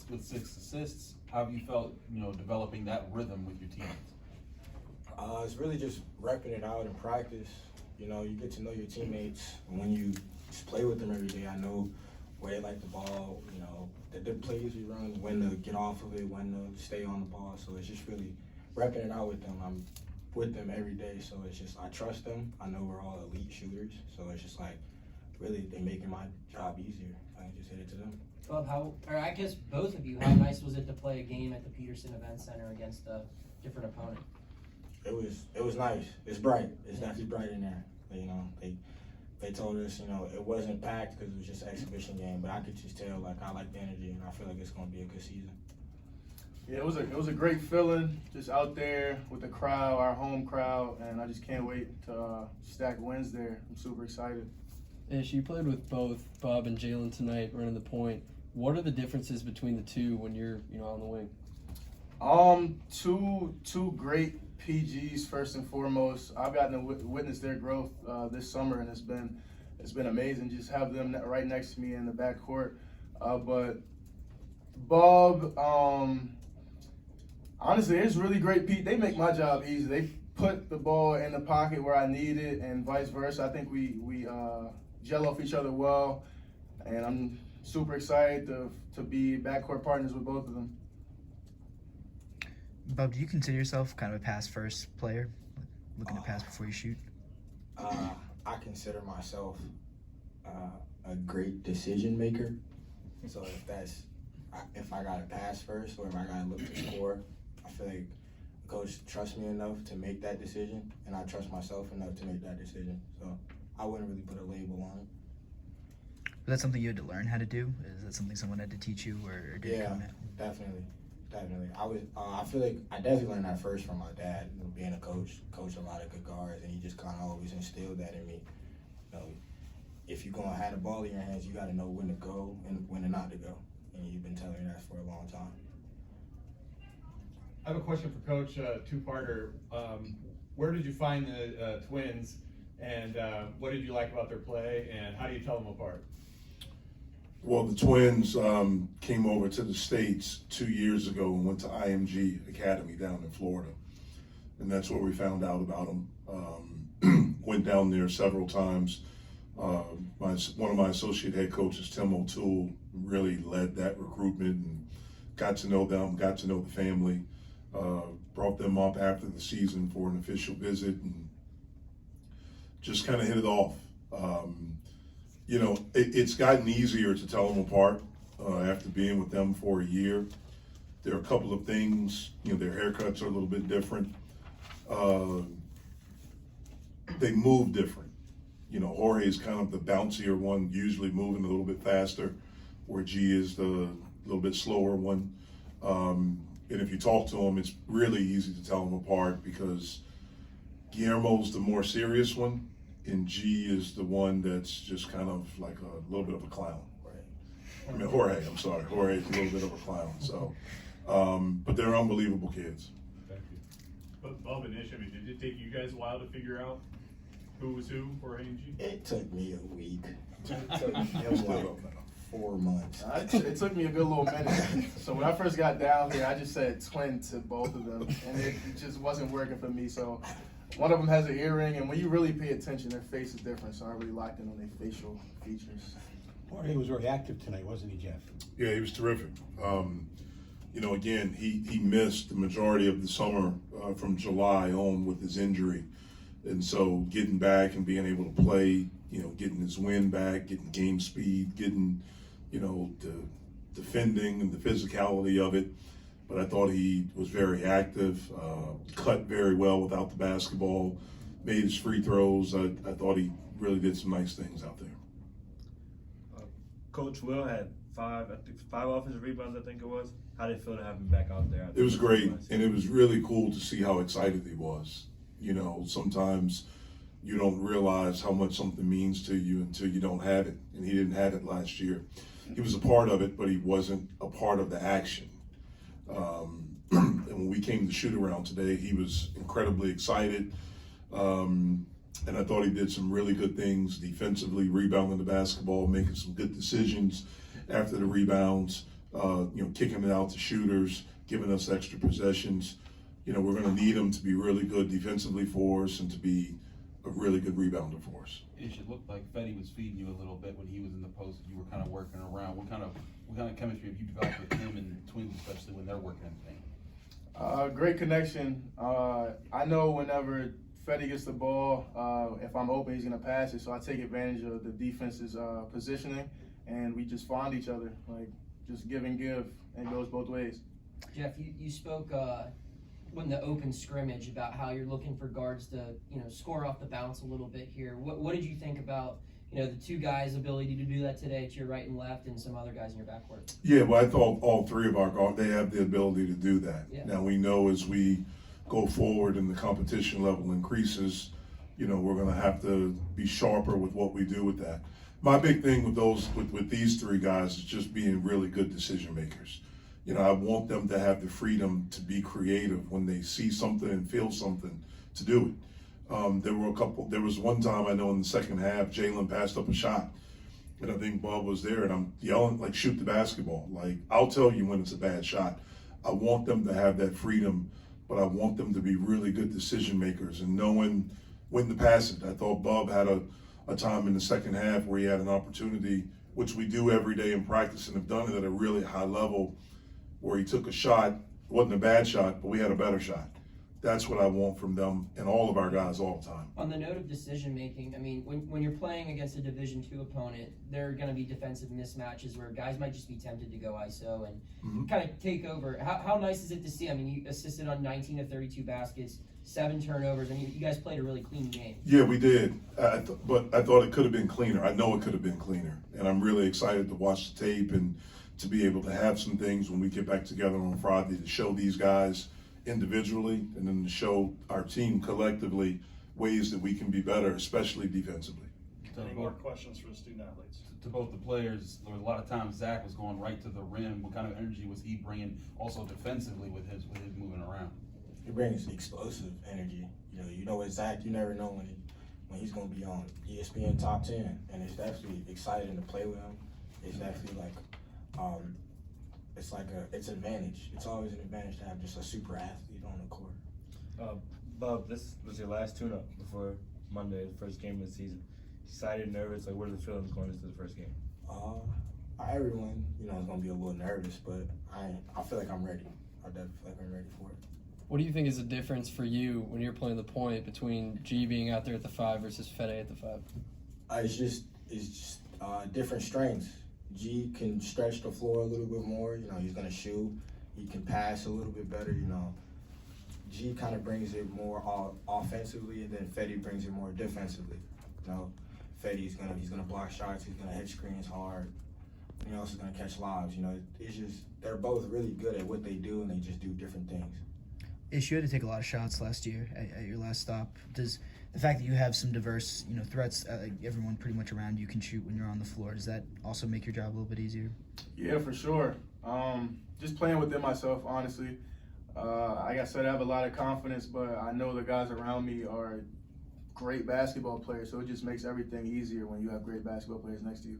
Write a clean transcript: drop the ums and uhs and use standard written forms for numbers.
with 6 assists. How have you felt, developing that rhythm with your teammates? It's really just repping it out in practice. You get to know your teammates. And when you just play with them every day, I know where they like the ball, the plays we run, when to get off of it, when to stay on the ball. So it's just really repping it out with them. I'm with them every day, so it's just I trust them. I know we're all elite shooters, so it's just like really they're making my job easier. I can just hit it to them. Bob, I guess both of you, how nice was it to play a game at the Petersen Event Center against a different opponent? It was nice. It's bright. It's definitely bright in there. They told us, it wasn't packed because it was just an exhibition game, but I could just tell, I like the energy, and I feel like it's going to be a good season. Yeah, it was a great feeling just out there with the crowd, our home crowd, and I just can't wait to stack wins there. I'm super excited. Ish, you played with both Bob and Jalen tonight running the point. What are the differences between the two when you're on the wing? Two great PGs first and foremost. I've gotten to witness their growth this summer, and it's been amazing. Just have them right next to me in the backcourt. But Bob, honestly, it's really great. Pete, they make my job easy. They put the ball in the pocket where I need it, and vice versa. I think we gel off each other well, and I'm super excited to be backcourt partners with both of them. Bob, do you consider yourself kind of a pass-first player, looking to pass before you shoot? I consider myself a great decision maker. So if I got to pass first or if I got to look to score, I feel like the coach trusts me enough to make that decision, and I trust myself enough to make that decision. So I wouldn't really put a label on it. Was that something you had to learn how to do? Is that something someone had to teach you, or did it come in? Definitely. I feel like I definitely learned that first from my dad. Being a coach a lot of good guards, and he just kind of always instilled that in me. If you're gonna have the ball in your hands, you got to know when to go and when to not to go. And you've been telling me that for a long time. I have a question for Coach, two-parter. Where did you find the twins, and what did you like about their play, and how do you tell them apart? Well, the twins came over to the States 2 years ago and went to IMG Academy down in Florida. And that's where we found out about them. Went down there several times. One of my associate head coaches, Tim O'Toole, really led that recruitment and got to know them, got to know the family, brought them up after the season for an official visit and just kind of hit it off. It's gotten easier to tell them apart after being with them for a year. There are a couple of things, their haircuts are a little bit different. They move different. Jorge is kind of the bouncier one, usually moving a little bit faster, where G is the little bit slower one. And if you talk to them, it's really easy to tell them apart because Guillermo's the more serious one, and G is the one that's just kind of like a little bit of a clown. Right? Jorge, I'm sorry. Jorge is a little bit of a clown. So, but they're unbelievable kids. Thank you. But Bob and Ish, did it take you guys a while to figure out who was who for A&G? It took me a week. It took him 4 months. It took me a good little minute. So when I first got down here, I just said twin to both of them, and it just wasn't working for me. So one of them has an earring, and when you really pay attention, their face is different. So I really locked in on their facial features. Jorge was very active tonight, wasn't he, Jeff? Yeah, he was terrific. Again, he missed the majority of the summer from July on with his injury. And so getting back and being able to play, getting his wind back, getting game speed, getting, the defending and the physicality of it. But I thought he was very active, cut very well without the basketball, made his free throws. I thought he really did some nice things out there. Coach Will had five offensive rebounds, I think it was. How did it feel to have him back out there? It was great, and it was really cool to see how excited he was. Sometimes you don't realize how much something means to you until you don't have it, and he didn't have it last year. He was a part of it, but he wasn't a part of the action. And when we came to shoot around today, he was incredibly excited. And I thought he did some really good things defensively, rebounding the basketball, making some good decisions after the rebounds. kicking it out to shooters, giving us extra possessions. We're going to need them to be really good defensively for us and to be a really good rebounder for us. It looked like Fetty was feeding you a little bit when he was in the post. You were kind of working around. What kind of chemistry have you developed with him and Twins, especially when they're working in the paint? Great connection. I know whenever Fetty gets the ball, if I'm open, he's gonna pass it. So I take advantage of the defense's positioning, and we just find each other, like just give and give, and it goes both ways. Jeff, you spoke when the open scrimmage about how you're looking for guards to score off the bounce a little bit here. What did you think about the two guys' ability to do that today to your right and left, and some other guys in your backcourt? Yeah, well, I thought all three of our guards, they have the ability to do that. Yeah. Now we know as we go forward and the competition level increases, we're going to have to be sharper with what we do with that. My big thing with these three guys is just being really good decision makers. I want them to have the freedom to be creative when they see something and feel something to do it. There was one time I know in the second half, Jalen passed up a shot, and I think Bob was there, and I'm yelling, like, shoot the basketball. Like, I'll tell you when it's a bad shot. I want them to have that freedom, but I want them to be really good decision makers and knowing when to pass it. I thought Bob had a time in the second half where he had an opportunity, which we do every day in practice and have done it at a really high level, where he took a shot. It wasn't a bad shot, but we had a better shot. That's what I want from them and all of our guys all the time. On the note of decision making, I mean, when you're playing against a Division II opponent, there are going to be defensive mismatches where guys might just be tempted to go ISO and kind of take over. How nice is it to see? I mean, you assisted on 19 of 32 baskets, 7 turnovers, and you guys played a really clean game. Yeah, we did. But I thought it could have been cleaner. I know it could have been cleaner. And I'm really excited to watch the tape and to be able to have some things when we get back together on Friday to show these guys individually and then to show our team collectively ways that we can be better, especially defensively. Any more questions for the student athletes? To both the players, there was a lot of times Zach was going right to the rim. What kind of energy was he bringing also defensively with his moving around? He brings explosive energy. With Zach, you never know when he's going to be on ESPN Top 10, and it's actually exciting to play with him. It's actually it's an advantage. It's always an advantage to have just a super athlete on the court. Bob, this was your last tune-up before Monday, the first game of the season. Excited, nervous? Like, what are the feelings going into the first game? Everyone, is going to be a little nervous, but I feel like I'm ready. I definitely feel like I'm ready for it. What do you think is the difference for you when you're playing the point between G being out there at the 5 versus Fede at the 5? It's just different strengths. G can stretch the floor a little bit more. He's going to shoot. He can pass a little bit better. G kind of brings it more offensively, and then Fede brings it more defensively. Fede's he's gonna block shots. He's gonna hit screens hard. And he's also gonna catch lobs. It's just they're both really good at what they do, and they just do different things. Ish, you had to take a lot of shots last year at your last stop. Does the fact that you have some diverse, threats, everyone pretty much around you can shoot when you're on the floor, does that also make your job a little bit easier? Yeah, for sure. Just playing within myself, honestly. Like I said, I have a lot of confidence, but I know the guys around me are great basketball players, so it just makes everything easier when you have great basketball players next to you.